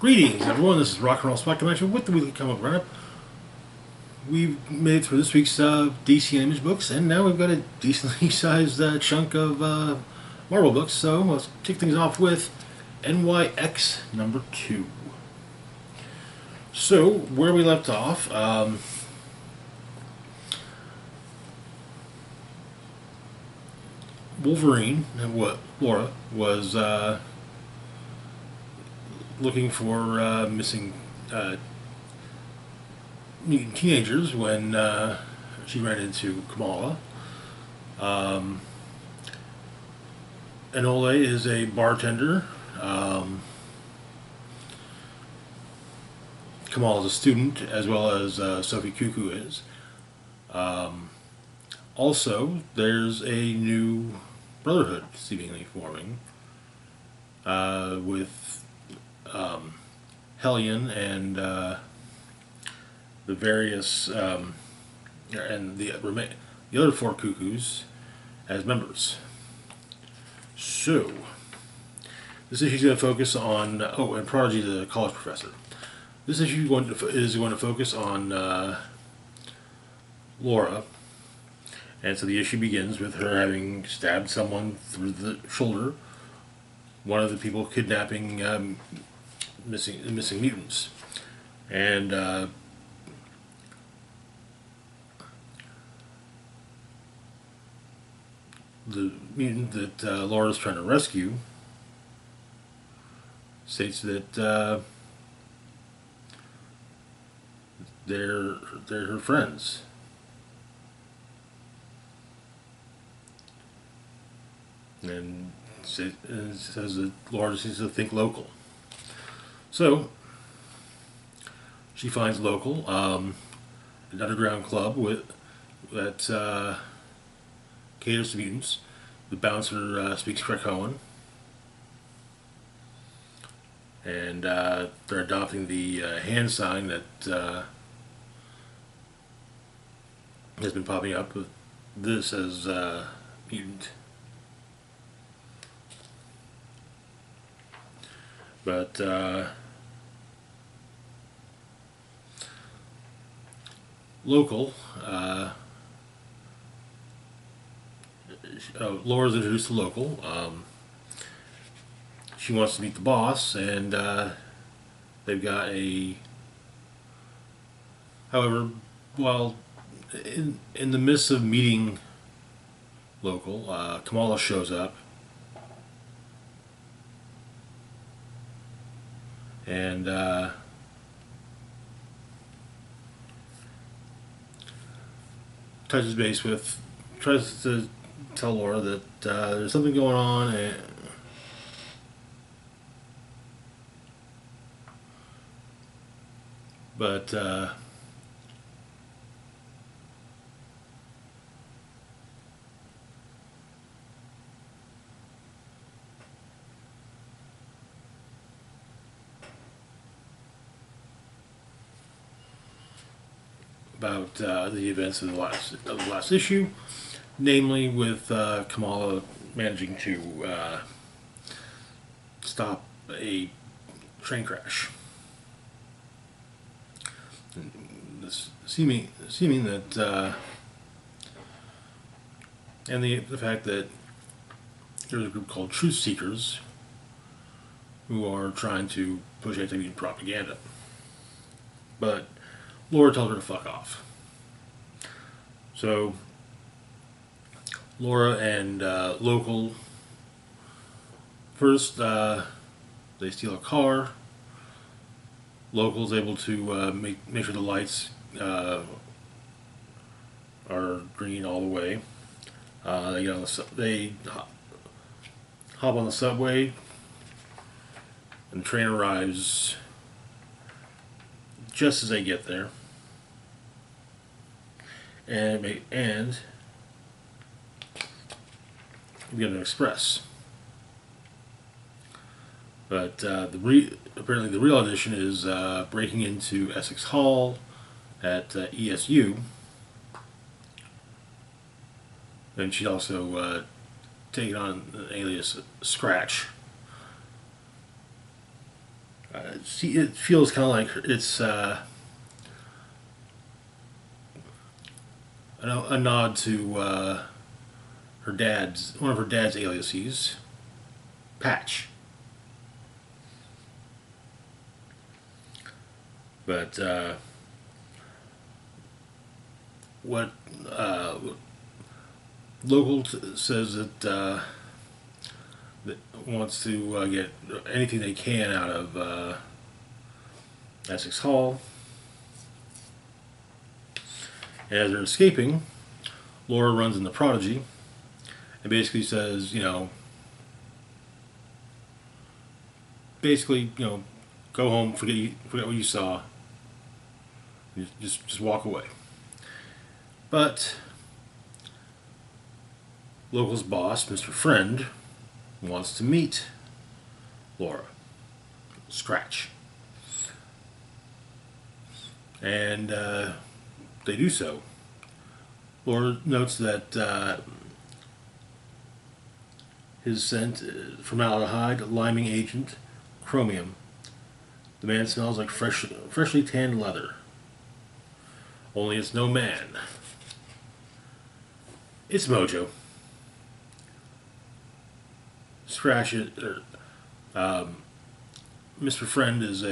Greetings, everyone. This is Rock and Roll Spot Connection with the weekly comic roundup. We've made it through this week's DC and Image books, and now we've got a decently sized chunk of Marvel books. So let's kick things off with NYX number 2. So where we left off, Wolverine, what Laura was looking for missing mutant teenagers when she ran into Kamala. Enole is a bartender. Kamala's a student, as well as Sophie Cuckoo is. Also, there's a new brotherhood seemingly forming with Hellion and the various and the other four Cuckoos as members. So this issue is going to focus on and Prodigy, the college professor. This issue is going to focus on Laura, and so the issue begins with her having stabbed someone through the shoulder. One of the people kidnapping missing mutants, and the mutant that Laura's trying to rescue states that they're her friends. And says that Laura just needs to think local. So she finds local, an underground club that caters to mutants. The bouncer speaks Krakoan, and they're adopting the hand sign that has been popping up with this as mutant. But local, Laura's introduced to local. She wants to meet the boss, and they've got a. However, while in the midst of meeting local, Kamala shows up. And touches base with, tries to tell Laura that there's something going on, but about the events of the last issue, namely with Kamala managing to stop a train crash. This seeming that and the fact that there's a group called Truth Seekers who are trying to push anti-mutant propaganda, but Laura tells her to fuck off. So Laura and local first they steal a car. Local's able to make sure the lights are green all the way. They hop on the subway, and the train arrives just as they get there, and we get an express. But apparently the real audition is breaking into Essex Hall at ESU, and she's also taken on an alias Scratch. See, it feels kind of like it's a nod to one of her dad's aliases, Patch. But what local says that wants to get anything they can out of Essex Hall. And as they're escaping, Laura runs in the Prodigy and basically says, go home, forget what you saw, just walk away. But local's boss, Mr. Friend, wants to meet Laura, Scratch, and they do so. Laura notes that his scent, formaldehyde, liming agent, chromium. The man smells like freshly tanned leather. Only it's no man. It's Mojo. Scratch it. Mr. Friend is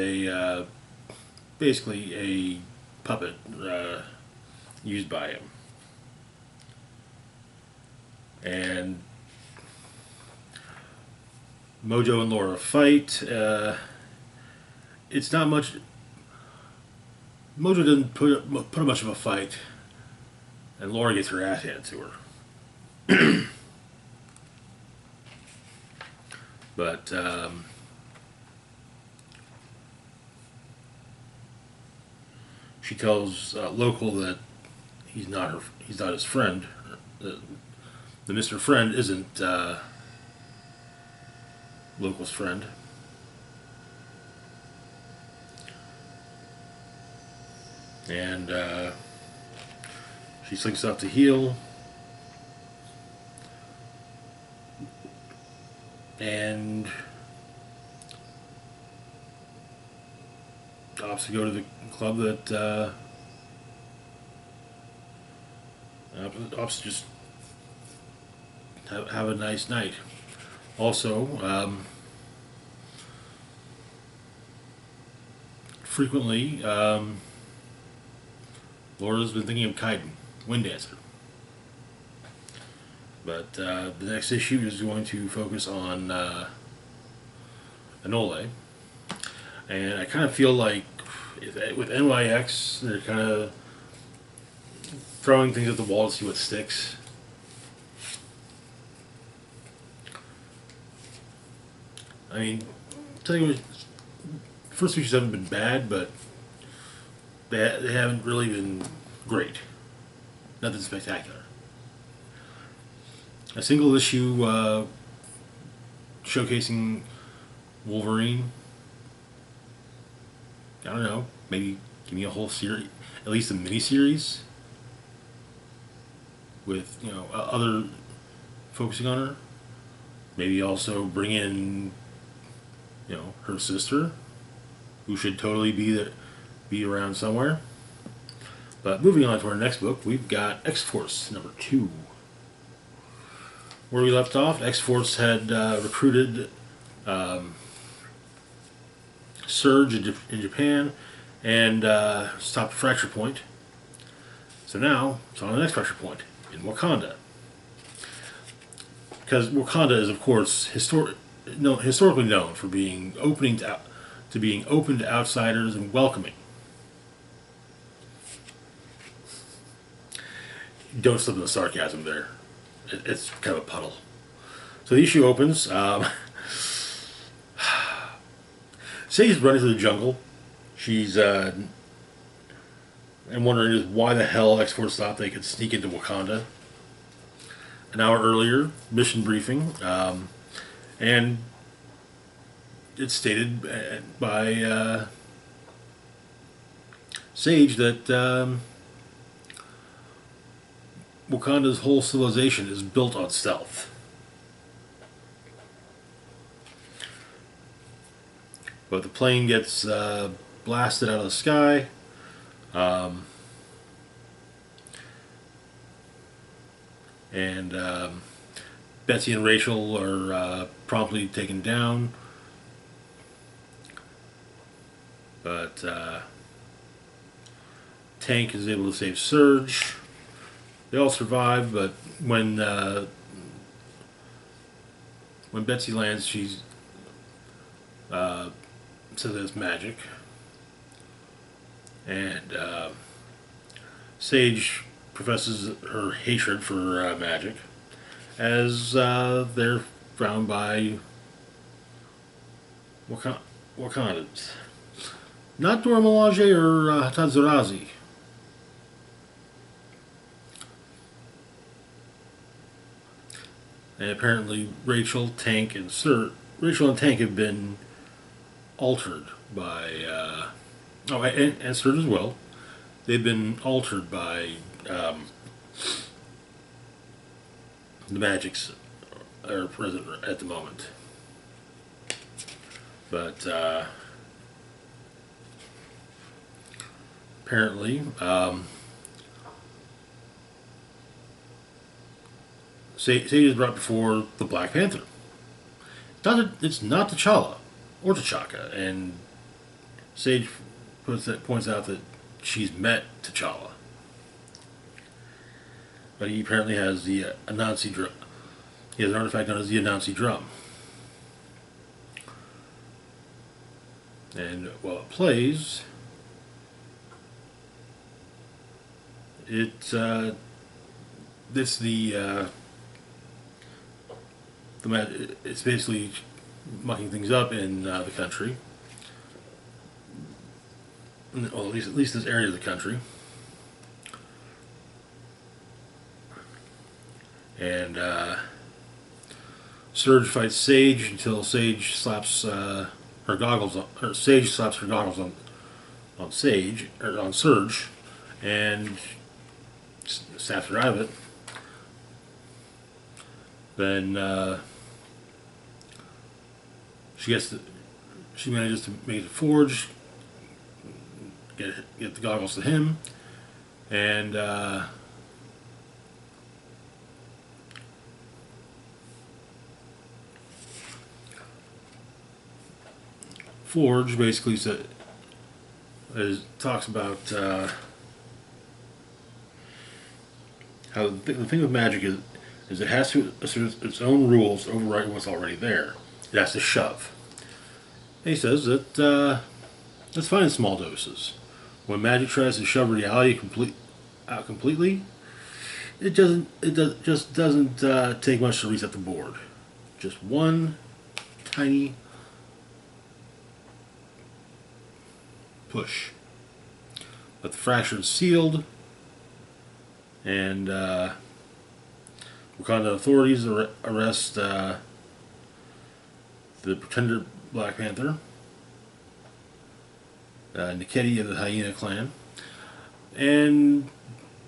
basically a puppet used by him, and Mojo and Laura fight. It's not much. Mojo doesn't put up much of a fight, and Laura gets her ass handed to her. But she tells Local that he's not his friend. The Mr. Friend isn't Local's friend. And she slinks off to heal. And opts to go to the club that opts to just have a nice night. Also, frequently, Laura's been thinking of Kaiden, Wind Dancer. But the next issue is going to focus on Anole. And I kind of feel like with NYX, they're kind of throwing things at the wall to see what sticks. I mean, tell you what, first issues haven't been bad, but they haven't really been great. Nothing spectacular. A single issue showcasing Wolverine. I don't know. Maybe give me a whole series, at least a mini-series with other focusing on her. Maybe also bring in her sister, who should totally be around somewhere. But moving on to our next book, we've got X-Force number 2. Where we left off, X-Force had recruited Surge in Japan and stopped Fracture Point. So now it's on the next Fracture Point in Wakanda. Because Wakanda is, of course, historically known for being open to outsiders and welcoming. Don't slip in the sarcasm there. It's kind of a puddle. So the issue opens. Sage is running through the jungle. She's and wondering just why the hell X-Force thought they could sneak into Wakanda. An hour earlier, mission briefing, and it's stated by Sage that Wakanda's whole civilization is built on stealth. But the plane gets blasted out of the sky. And Betsy and Rachel are promptly taken down. But Tank is able to save Surge. They all survive, but when Betsy lands, she's says it's magic, and Sage professes her hatred for magic, as they're found by Wakandans. Not Dora Milaje or Tadzurazi. And apparently Rachel, Tank, and Tank have been altered by... and Surge as well. They've been altered by the magics are present at the moment. But apparently Sage is brought before the Black Panther. It's not T'Challa or T'Chaka, and Sage points out that she's met T'Challa. But he apparently has the Anansi drum. He has an artifact known as the Anansi drum. And while it plays, it's basically mucking things up in the country. Well, at least this area of the country. And Surge fights Sage until Sage slaps her goggles on, or Sage slaps her goggles on Sage, or on Surge, and snaps her out of it. Then she manages to make it to Forge, get the goggles to him, and Forge basically talks about how the thing with magic is it has to assert its own rules to override what's already there. It has to shove. And he says that that's fine in small doses. When magic tries to shove reality out completely, it just doesn't take much to reset the board. Just one tiny push. But the fracture is sealed, and Wakanda authorities arrest the pretender Black Panther, Niketi of the Hyena clan, and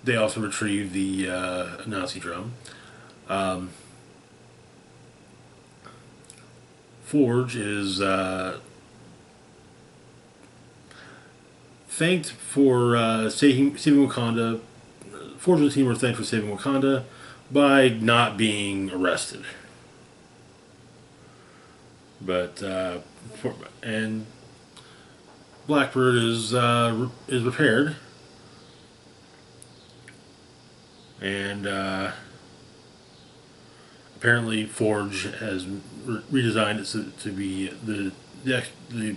they also retrieve the Anansi drum. Forge is thanked for saving Wakanda. Forge and the team were thanked for saving Wakanda by not being arrested. But and Blackbird is repaired, and apparently Forge has redesigned it to be the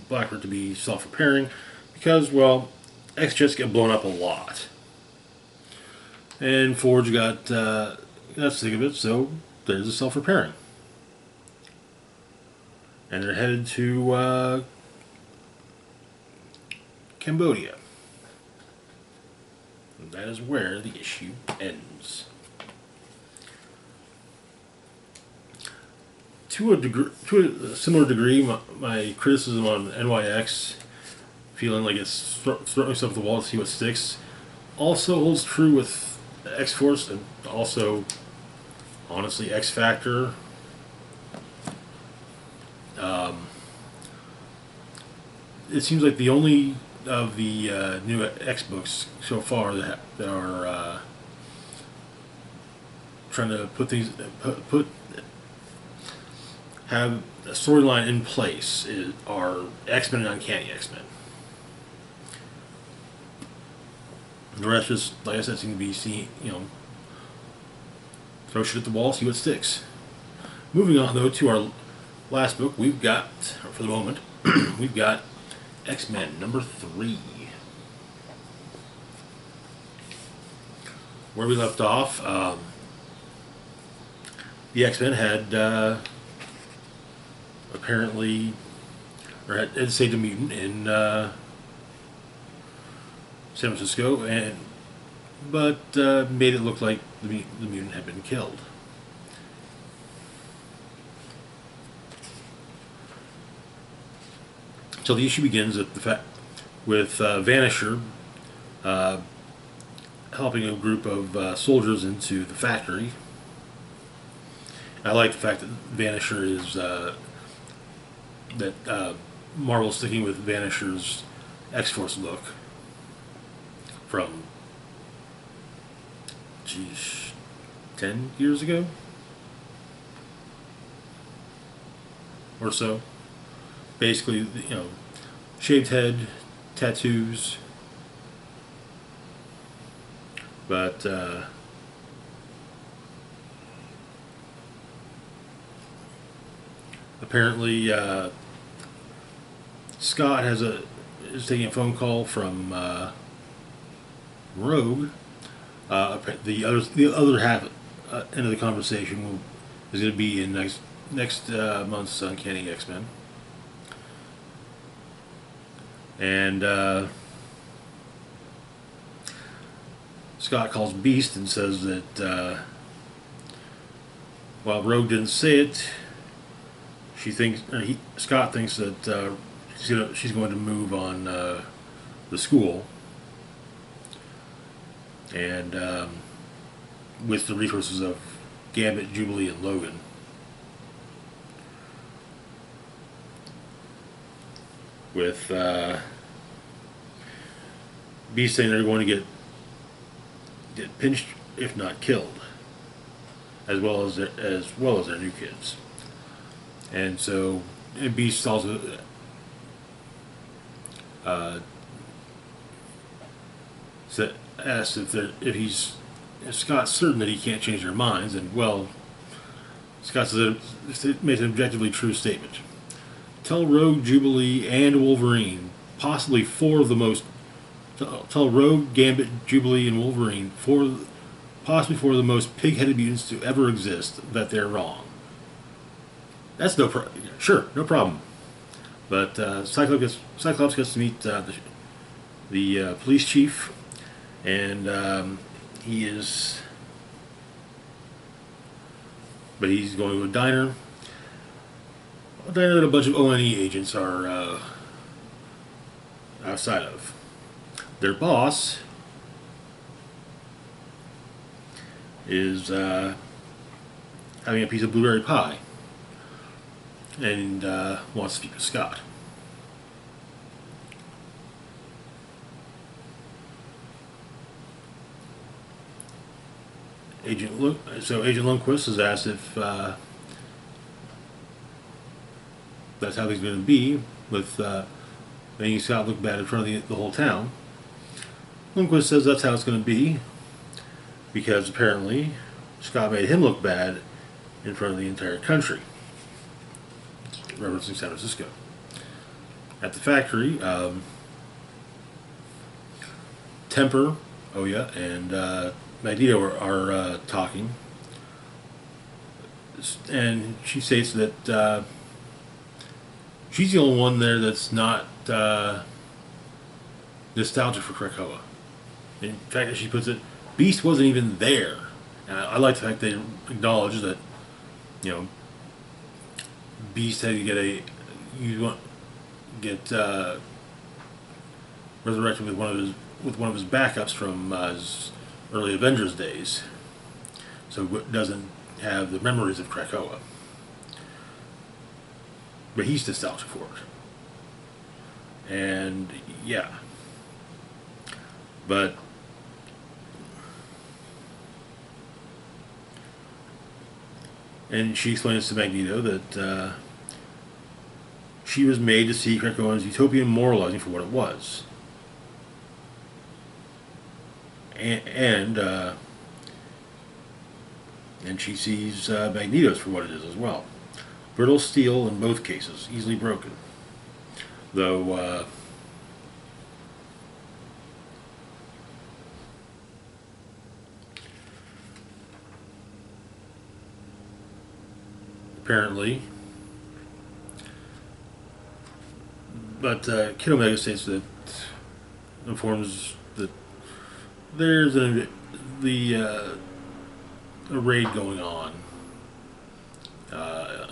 Blackbird to be self-repairing, because, well, X-Jets get blown up a lot, and Forge got sick of it, so there's a self-repairing. And they're headed to Cambodia. And that is where the issue ends. To a similar degree, my criticism on NYX, feeling like it's throwing stuff at the wall to see what sticks, also holds true with X-Force, and also, honestly, X-Factor. it seems like the only of the new X books so far that are trying to put things put have a storyline in place are X-Men and Uncanny X-Men. The rest just, like I said, seem to be throw shit at the wall, see what sticks. Moving on though to our last book, we've got, for the moment, we've got X-Men number 3. Where we left off, the X-Men had apparently, or had saved a mutant in San Francisco, but made it look like the mutant had been killed. So the issue begins with Vanisher helping a group of soldiers into the factory. I like the fact that Vanisher is Marvel's sticking with Vanisher's X-Force look from 10 years ago or so. Basically, shaved head, tattoos, but apparently Scott is taking a phone call from Rogue. The other half end of the conversation is going to be in next month's Uncanny X-Men. And Scott calls Beast and says that while Rogue didn't say it, Scott thinks that she's going to move on the school, and with the resources of Gambit, Jubilee, and Logan. With Beast saying they're going to get pinched, if not killed, as well as their new kids. And so Beast also asked if Scott's certain that he can't change their minds, and Scott says it makes an objectively true statement. Tell Rogue, Jubilee, and Wolverine, possibly tell Rogue, Gambit, Jubilee, and Wolverine, possibly four of the most pig-headed mutants to ever exist, that they're wrong. That's no problem. But Cyclops gets to meet the police chief, and he's going to a diner. A diner that a bunch of ONE agents are outside of. Their boss is having a piece of blueberry pie and wants to speak with Scott. Agent Lundquist has asked if that's how he's going to be, with making Scott look bad in front of the whole town. Lundquist says that's how it's going to be, because apparently Scott made him look bad in front of the entire country, referencing San Francisco. At the factory, Temper, Oya, and Magneto are talking, and she states that she's the only one there that's not nostalgic for Krakoa. In fact, as she puts it, Beast wasn't even there. And I like the fact they acknowledge that, Beast had to get resurrected with one of his backups from his early Avengers days, so it doesn't have the memories of Krakoa. But he's nostalgic for it. And yeah, but and she explains to Magneto that she was made to see Krakoa's utopian moralizing for what it was, and and she sees Magneto's for what it is as well. Brittle steel in both cases, easily broken. Though apparently, but Kid Omega states that informs that there's a raid going on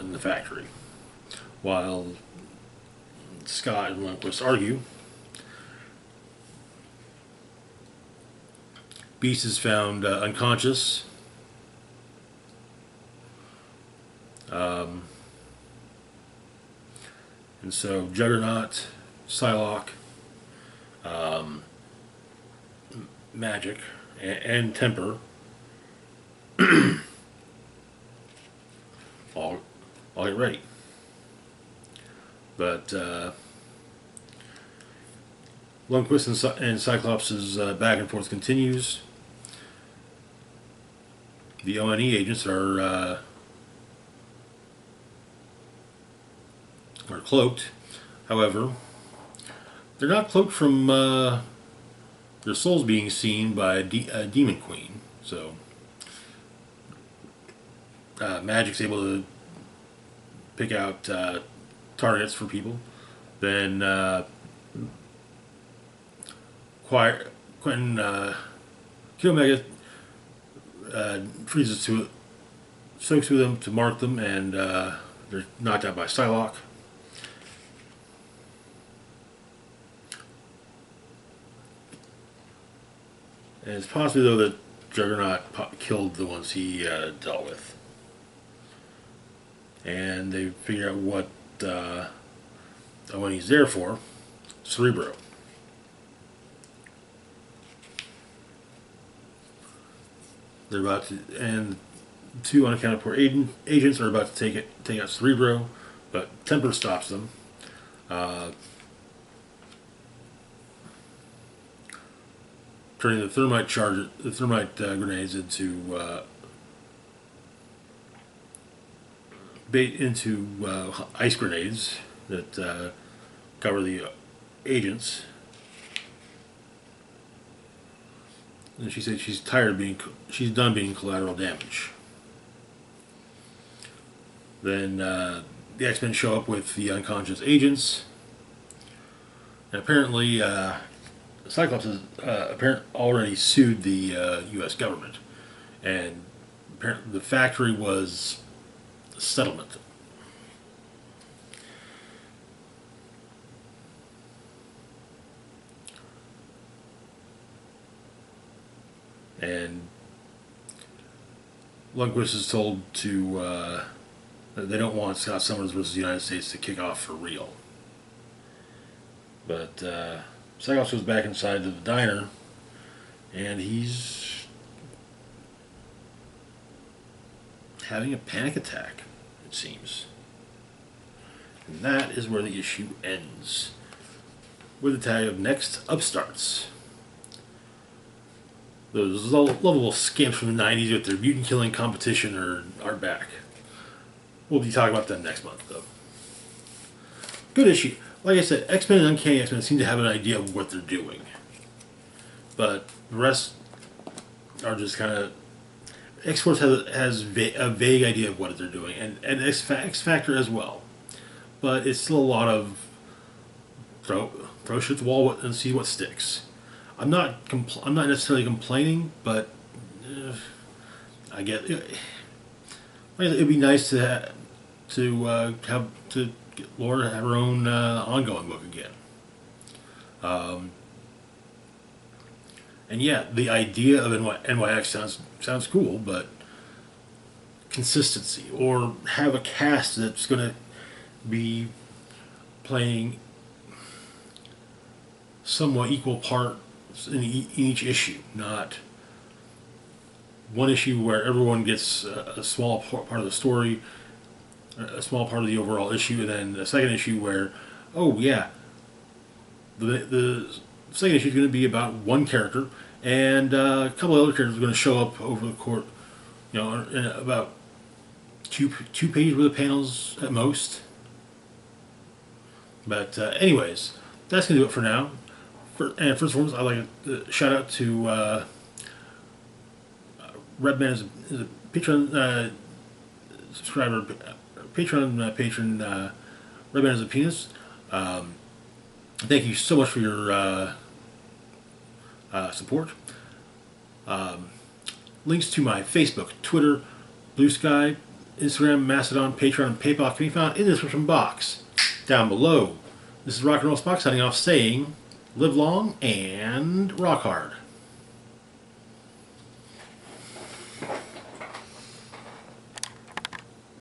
in the factory, while Scott and Lundquist argue. Beast is found unconscious. And so Juggernaut, Psylocke, Magic, and Temper all get ready. But Lundquist and Cyclops' back and forth continues. The ONE agents are cloaked. However, they're not cloaked from their souls being seen by a demon queen. So Magic's able to pick out targets for people. Then Quentin Kid Omega freezes to soaks through them to mark them, and they're knocked out by Psylocke. And it's possible though that Juggernaut killed the ones he dealt with, and they figure out what he's there for. Cerebro. They're about to, and two unaccounted for agents are about to take out Cerebro, but Temper stops them. Turning the thermite grenades into ice grenades that cover the agents. And she said she's she's done being collateral damage. Then the X-Men show up with the unconscious agents, and apparently Cyclops has already sued the U.S. government, and apparently the factory was a settlement. And Lundquist is told to that they don't want Scott Summers versus the United States to kick off for real. But Cyclops goes back inside to the diner, and he's having a panic attack, it seems. And that is where the issue ends, with the tag of Next Upstarts. Those lovable scamps from the 90s with their mutant killing competition are back. We'll be talking about that next month, though. Good issue. Like I said, X-Men and Uncanny X-Men seem to have an idea of what they're doing. But the rest are just kind of... X-Force has a vague idea of what they're doing, and X-Factor as well. But it's still a lot of throw shit at the wall and see what sticks. I'm not necessarily complaining, but I get it'd be nice to get Laura to have her own ongoing book again. And yeah, the idea of NYX sounds cool, but consistency, or have a cast that's going to be playing somewhat equal part in each issue, not one issue where everyone gets a small part of the story, a small part of the overall issue, and then a second issue where, oh yeah, the second issue is going to be about one character, and a couple of other characters are going to show up over the court, in about two pages worth of panels at most. But anyways, that's going to do it for now. And first and foremost, I'd like to shout out to Redman is a Patreon subscriber, Patreon patron. Redman is a penis. Thank you so much for your support. Links to my Facebook, Twitter, Blue Sky, Instagram, Mastodon, Patreon, and PayPal can be found in the description box down below. This is Rock and Roll Spock signing off saying, live long and rock hard.